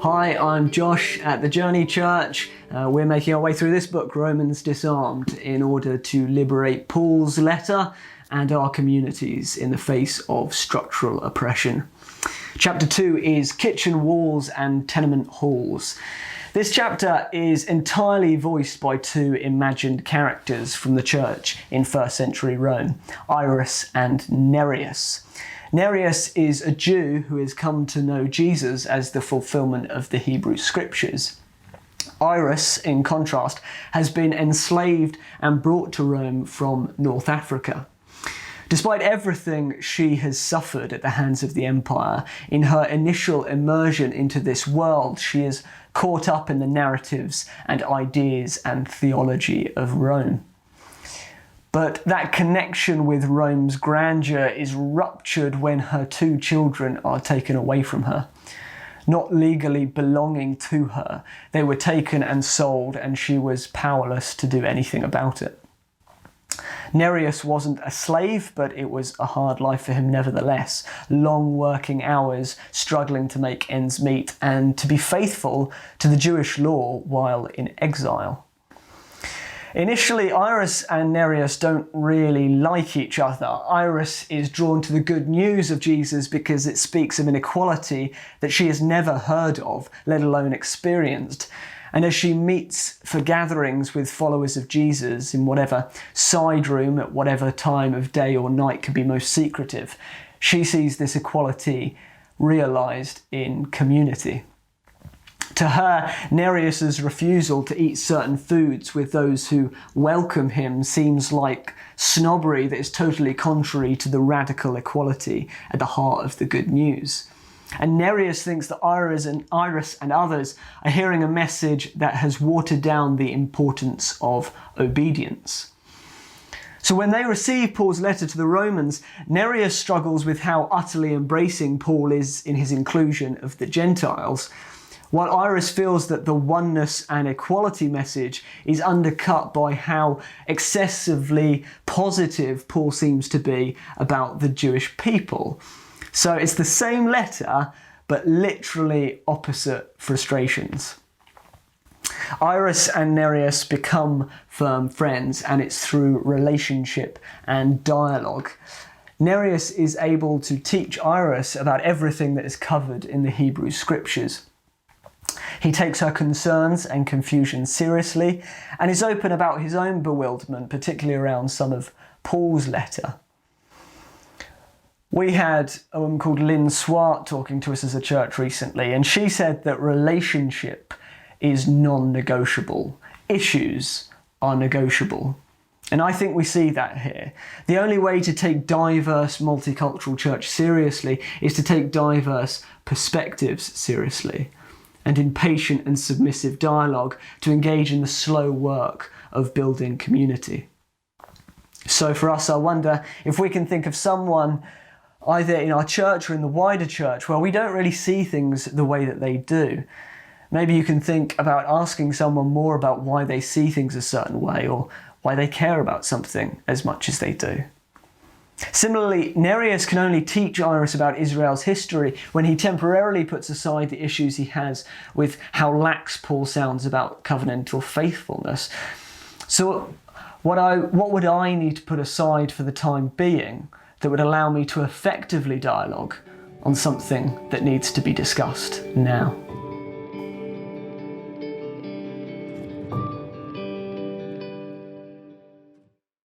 Hi, I'm Josh at the Journey Church. We're making our way through this book, Romans Disarmed, in order to liberate Paul's letter and our communities in the face of structural oppression. Chapter 2 is Kitchen Walls and Tenement Halls. This chapter is entirely voiced by two imagined characters from the church in first century Rome, Iris and Nereus. Nereus is a Jew who has come to know Jesus as the fulfillment of the Hebrew Scriptures. Iris, in contrast, has been enslaved and brought to Rome from North Africa. Despite everything she has suffered at the hands of the empire, in her initial immersion into this world, she is caught up in the narratives and ideas and theology of Rome. But that connection with Rome's grandeur is ruptured when her two children are taken away from her. Not legally belonging to her, they were taken and sold, and she was powerless to do anything about it. Nereus wasn't a slave, but it was a hard life for him nevertheless. Long working hours, struggling to make ends meet, and to be faithful to the Jewish law while in exile. Initially, Iris and Nereus don't really like each other. Iris is drawn to the good news of Jesus because it speaks of an equality that she has never heard of, let alone experienced. And as she meets for gatherings with followers of Jesus in whatever side room at whatever time of day or night can be most secretive, she sees this equality realised in community. To her, Nereus's refusal to eat certain foods with those who welcome him seems like snobbery that is totally contrary to the radical equality at the heart of the good news. And Nereus thinks that Iris and others are hearing a message that has watered down the importance of obedience. So when they receive Paul's letter to the Romans, Nereus struggles with how utterly embracing Paul is in his inclusion of the Gentiles, while Iris feels that the oneness and equality message is undercut by how excessively positive Paul seems to be about the Jewish people. So it's the same letter, but literally opposite frustrations. Iris and Nereus become firm friends, and it's through relationship and dialogue. Nereus is able to teach Iris about everything that is covered in the Hebrew Scriptures. He takes her concerns and confusion seriously and is open about his own bewilderment, particularly around some of Paul's letter. We had a woman called Lynn Swart talking to us as a church recently, and she said that relationship is non-negotiable. Issues are negotiable. And I think we see that here. The only way to take diverse multicultural church seriously is to take diverse perspectives seriously, and in patient and submissive dialogue to engage in the slow work of building community. So for us, I wonder if we can think of someone either in our church or in the wider church where we don't really see things the way that they do. Maybe you can think about asking someone more about why they see things a certain way or why they care about something as much as they do. Similarly, Nereus can only teach Iris about Israel's history when he temporarily puts aside the issues he has with how lax Paul sounds about covenantal faithfulness. So what would I need to put aside for the time being that would allow me to effectively dialogue on something that needs to be discussed now?